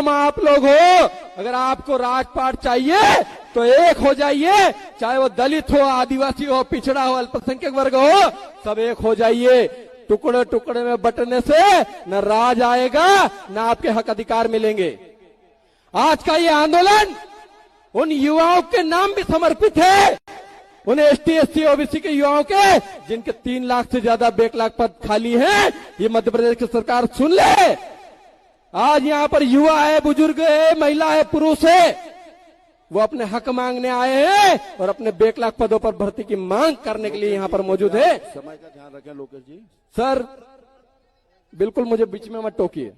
हम आप लोग हो, अगर आपको राजपाट चाहिए तो एक हो जाइए, चाहे वो दलित हो, आदिवासी हो, पिछड़ा हो, अल्पसंख्यक वर्ग हो, सब एक हो जाइए। टुकड़े टुकड़े में बंटने से न राज आएगा न आपके हक अधिकार मिलेंगे। आज का ये आंदोलन उन युवाओं के नाम भी समर्पित है, उन एसटी एससी ओबीसी के युवाओं के जिनके 3 लाख से ज्यादा बैकलॉग पद खाली हैं। ये मध्य प्रदेश की सरकार सुन ले। आज यहाँ पर युवा है, बुजुर्ग है, महिला है, पुरुष है, वो अपने हक मांगने आए हैं और अपने बैकलॉग पदों पर भर्ती की मांग करने के लिए यहाँ पर मौजूद है। समय का ध्यान रखें लोकेश जी। सर बिल्कुल मुझे बीच में मत टोकिए।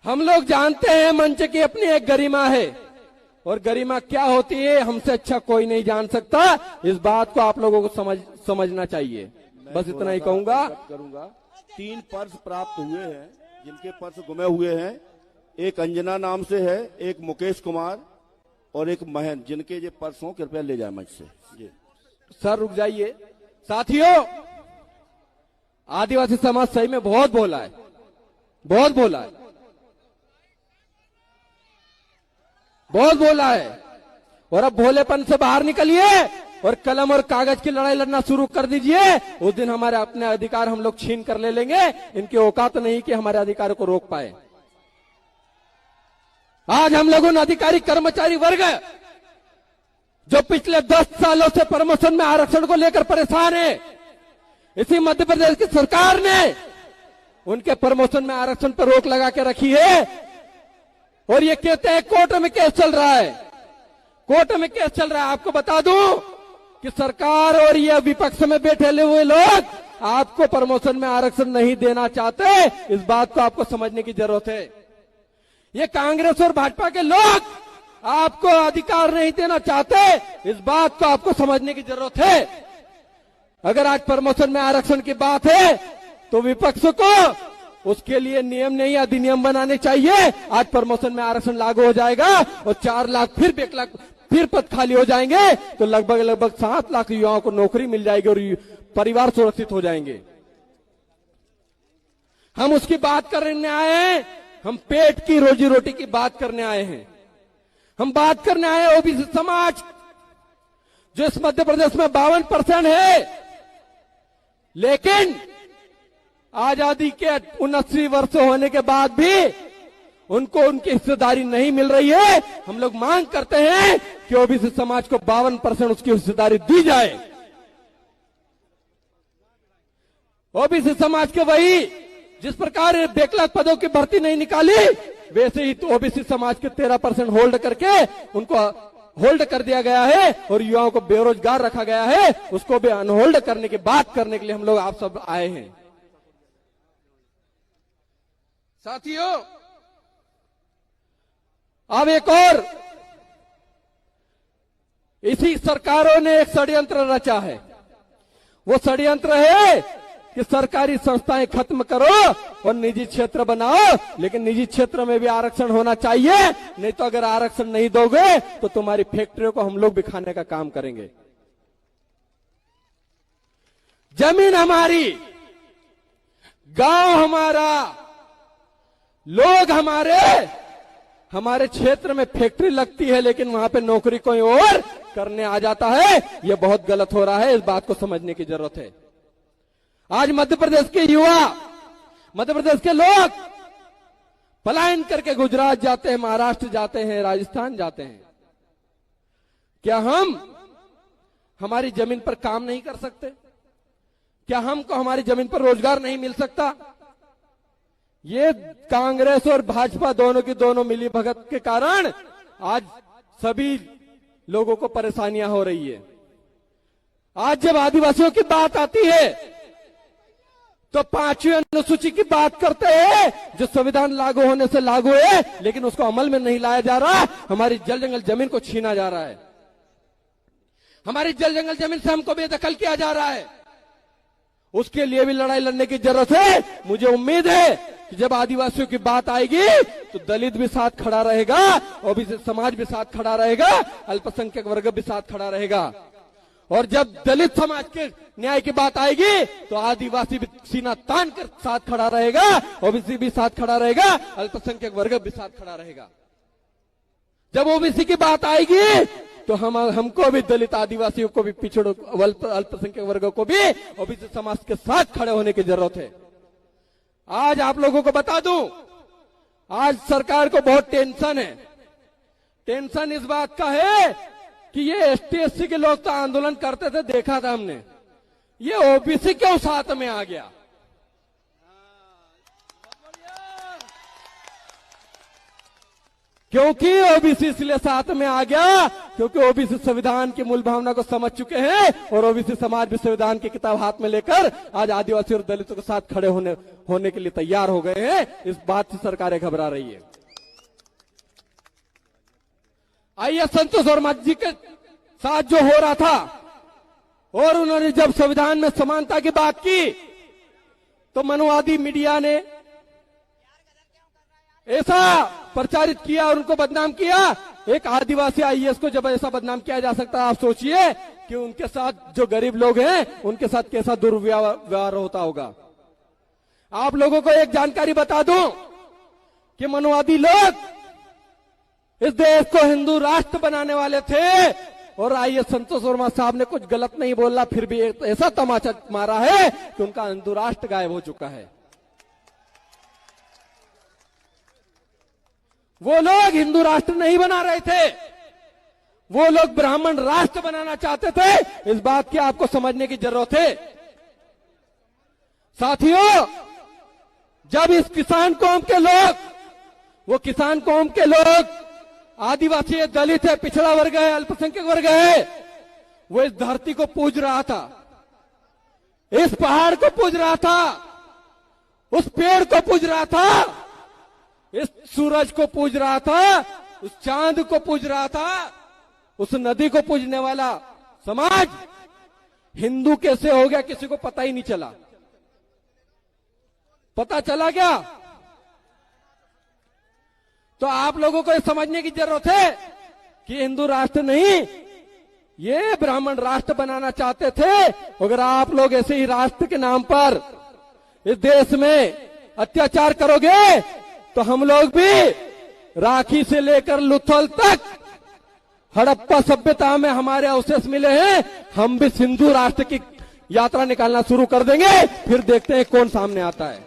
हम लोग जानते हैं मंच की अपनी एक गरिमा है और गरिमा क्या होती है हमसे अच्छा कोई नहीं जान सकता। इस बात को आप लोगों को समझना चाहिए। बस इतना ही कहूंगा। 3 पर्स प्राप्त हुए हैं, जिनके पर्स गुमे हुए हैं। एक अंजना नाम से है, एक मुकेश कुमार और एक महन, जिनके ये पर्स हो कृपया ले जाए मंच से। जी सर रुक जाइए। साथियों, आदिवासी समाज सही में बहुत बोला है, बहुत बोला है, बहुत बोला है। और अब भोलेपन से बाहर निकलिए और कलम और कागज की लड़ाई लड़ना शुरू कर दीजिए। उस दिन हमारे अपने अधिकार हम लोग छीन कर ले लेंगे। इनकी औकात नहीं कि हमारे अधिकारों को रोक पाए। आज हम लोगों ने अधिकारी कर्मचारी वर्ग जो पिछले 10 सालों से प्रमोशन में आरक्षण को लेकर परेशान है, इसी मध्य प्रदेश की सरकार ने उनके प्रमोशन में आरक्षण पर रोक लगा के रखी है। और ये कहते हैं कोर्ट में केस चल रहा है, कोर्ट में केस चल रहा है। आपको बता दूं कि सरकार और ये विपक्ष में बैठे हुए लोग आपको प्रमोशन में आरक्षण नहीं देना चाहते। इस बात को आपको समझने की जरूरत है। ये कांग्रेस और भाजपा के लोग आपको अधिकार नहीं देना चाहते। इस बात को आपको समझने की जरूरत है। अगर आज प्रमोशन में आरक्षण की बात है तो विपक्ष को उसके लिए नियम नहीं अधिनियम बनाने चाहिए। आज प्रमोशन में आरक्षण लागू हो जाएगा और 4 लाख फिर पद खाली हो जाएंगे तो लगभग 7 लाख युवाओं को नौकरी मिल जाएगी और परिवार सुरक्षित हो जाएंगे। हम उसकी बात करने आए हैं, हम पेट की रोजी रोटी की बात करने आए हैं। हम बात करने आए हैं ओबीसी समाज जो इस मध्य प्रदेश में 52% है, लेकिन आजादी के 79 वर्ष होने के बाद भी उनको उनकी हिस्सेदारी नहीं मिल रही है। हम लोग मांग करते हैं कि ओबीसी समाज को 52% उसकी हिस्सेदारी दी जाए। ओबीसी समाज के वही जिस प्रकार बैकलॉग पदों की भर्ती नहीं निकाली, वैसे ही तो ओबीसी समाज के 13% होल्ड करके उनको होल्ड कर दिया गया है और युवाओं को बेरोजगार रखा गया है। उसको भी अनहोल्ड करने की बात करने के लिए हम लोग आप सब आए हैं। साथियों, अब एक और इसी सरकारों ने एक षड्यंत्र रचा है। वो षड्यंत्र है कि सरकारी संस्थाएं खत्म करो और निजी क्षेत्र बनाओ, लेकिन निजी क्षेत्र में भी आरक्षण होना चाहिए। नहीं तो अगर आरक्षण नहीं दोगे तो तुम्हारी फैक्ट्रियों को हम लोग भी खाने का काम करेंगे। जमीन हमारी, गांव हमारा, लोग हमारे क्षेत्र में फैक्ट्री लगती है लेकिन वहां पे नौकरी कोई और करने आ जाता है। यह बहुत गलत हो रहा है। इस बात को समझने की जरूरत है। आज मध्य प्रदेश के युवा, मध्य प्रदेश के लोग पलायन करके गुजरात जाते हैं, महाराष्ट्र जाते हैं, राजस्थान जाते हैं। क्या हम हमारी जमीन पर काम नहीं कर सकते? क्या हमको हमारी जमीन पर रोजगार नहीं मिल सकता? ये कांग्रेस और भाजपा दोनों की दोनों मिली भगत के कारण आज सभी लोगों को परेशानियां हो रही है। आज जब आदिवासियों की बात आती है तो 5वीं अनुसूची की बात करते हैं जो संविधान लागू होने से लागू है, लेकिन उसको अमल में नहीं लाया जा रहा। हमारी जल जंगल जमीन को छीना जा रहा है, हमारी जल जंगल जमीन से हमको बेदखल किया जा रहा है। उसके लिए भी लड़ाई लड़ने की जरूरत है। मुझे उम्मीद है कि जब आदिवासियों की बात आएगी तो दलित भी साथ खड़ा रहेगा, ओबीसी समाज भी साथ खड़ा रहेगा, अल्पसंख्यक वर्ग भी साथ खड़ा रहेगा। और जब दलित समाज के न्याय की बात आएगी तो आदिवासी भी सीना तान कर साथ खड़ा रहेगा, ओबीसी भी साथ खड़ा रहेगा, अल्पसंख्यक वर्ग भी साथ खड़ा रहेगा। जब ओबीसी की बात आएगी तो हमको भी, दलित आदिवासियों को भी, पिछड़ों अल्पसंख्यक वर्गों को भी ओबीसी समाज के साथ खड़े होने की जरूरत है। आज आप लोगों को बता दूं, आज सरकार को बहुत टेंशन है। टेंशन इस बात का है कि ये एसटी एससी के लोग तो आंदोलन करते थे, देखा था हमने, ये ओबीसी क्यों साथ में आ गया? क्योंकि ओबीसी इसलिए साथ में आ गया क्योंकि ओबीसी संविधान की मूल भावना को समझ चुके हैं और ओबीसी समाज भी संविधान की किताब हाथ में लेकर आज आदिवासी और दलितों के साथ खड़े होने के लिए तैयार हो गए हैं। इस बात से सरकारें घबरा रही है। आइए, संतोष वर्मा जी के साथ जो हो रहा था और उन्होंने जब संविधान में समानता की बात की तो मनुवादी मीडिया ने ऐसा प्रचारित किया और उनको बदनाम किया। एक आदिवासी आईएएस को जब ऐसा बदनाम किया जा सकता है, आप सोचिए कि उनके साथ जो गरीब लोग हैं उनके साथ कैसा दुर्व्यवहार होता होगा। आप लोगों को एक जानकारी बता दूं कि मनुवादी लोग इस देश को हिंदू राष्ट्र बनाने वाले थे और आईएएस संतोष वर्मा साहब ने कुछ गलत नहीं बोला, फिर भी ऐसा तमाचा मारा है कि उनका हिंदू राष्ट्र गायब हो चुका है। वो लोग हिंदू राष्ट्र नहीं बना रहे थे, वो लोग ब्राह्मण राष्ट्र बनाना चाहते थे। इस बात की आपको समझने की जरूरत है। साथियों, जब इस किसान कौम के लोग, वो किसान कौम के लोग, आदिवासी है, दलित है, पिछड़ा वर्ग है, अल्पसंख्यक वर्ग है, वो इस धरती को पूज रहा था, इस पहाड़ को पूज रहा था, उस पेड़ को पूज रहा था, इस सूरज को पूज रहा था, उस चांद को पूज रहा था, उस नदी को पूजने वाला समाज हिंदू कैसे हो गया किसी को पता ही नहीं चला। पता चला क्या? तो आप लोगों को समझने की जरूरत है कि हिंदू राष्ट्र नहीं, ये ब्राह्मण राष्ट्र बनाना चाहते थे। अगर आप लोग ऐसे ही राष्ट्र के नाम पर इस देश में अत्याचार करोगे तो हम लोग भी राखी से लेकर लुथल तक हड़प्पा सभ्यता में हमारे अवशेष मिले हैं, हम भी सिंधु राष्ट्र की यात्रा निकालना शुरू कर देंगे। फिर देखते हैं कौन सामने आता है।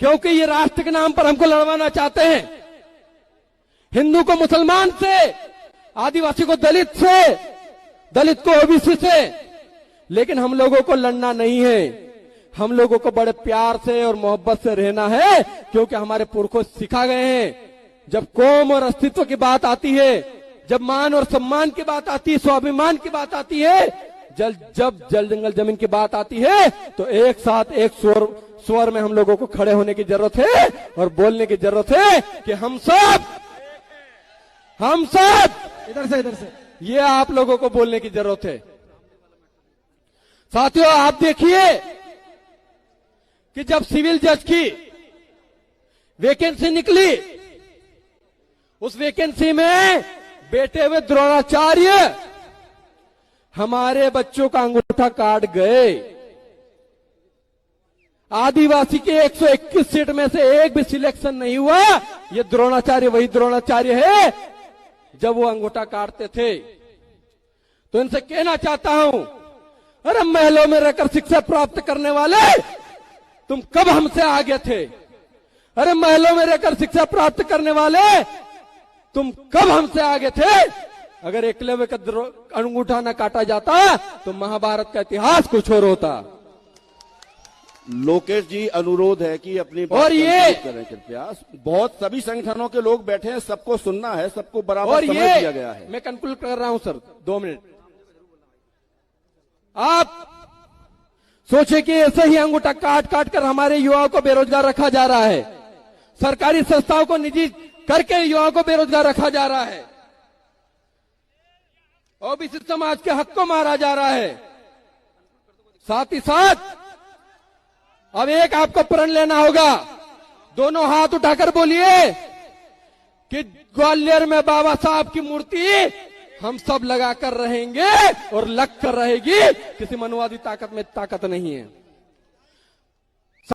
क्योंकि ये राष्ट्र के नाम पर हमको लड़वाना चाहते हैं, हिंदू को मुसलमान से, आदिवासी को दलित से, दलित को ओबीसी से। लेकिन हम लोगों को लड़ना नहीं है, हम लोगों को बड़े प्यार से और मोहब्बत से रहना है। क्योंकि हमारे पुरखों सिखा गए हैं, जब कौम और अस्तित्व की बात आती है, जब मान और सम्मान की बात आती है, स्वाभिमान की बात आती है, जब जल जंगल जमीन की बात आती है, तो एक साथ एक स्वर में हम लोगों को खड़े होने की जरूरत है और बोलने की जरूरत है कि हम सब इधर से ये आप लोगों को बोलने की जरूरत है। साथियों, आप देखिए कि जब सिविल जज की वैकेंसी निकली, उस वैकेंसी में बैठे हुए द्रोणाचार्य हमारे बच्चों का अंगूठा काट गए। आदिवासी के 121 सीट में से एक भी सिलेक्शन नहीं हुआ। ये द्रोणाचार्य वही द्रोणाचार्य है जब वो अंगूठा काटते थे। तो इनसे कहना चाहता हूं, अरे महलों में रहकर शिक्षा प्राप्त करने वाले, तुम कब हमसे आगे थे? अरे महलों में रहकर शिक्षा प्राप्त करने वाले, तुम कब हमसे आगे थे? अगर एकलव्य का अंगूठा न काटा जाता तो महाभारत का इतिहास कुछ और होता। लोकेश जी, अनुरोध है कि अपनी बात और ये करें कृपया। बहुत सभी संगठनों के लोग बैठे हैं, सबको सुनना है, सबको बराबर और समय दिया गया है। मैं कंक्लूड कर रहा हूं सर, 2 मिनट। आप सोचे कि ऐसे ही अंगूठा काट काट कर हमारे युवाओं को बेरोजगार रखा जा रहा है, सरकारी संस्थाओं को निजी करके युवाओं को बेरोजगार रखा जा रहा है, ओबीसी समाज के हक को मारा जा रहा है। साथ ही साथ अब एक आपको प्रण लेना होगा, दोनों हाथ उठाकर बोलिए कि ग्वालियर में बाबा साहब की मूर्ति हम सब लगा कर रहेंगे और लग कर रहेगी। किसी मनुवादी ताकत में ताकत नहीं है।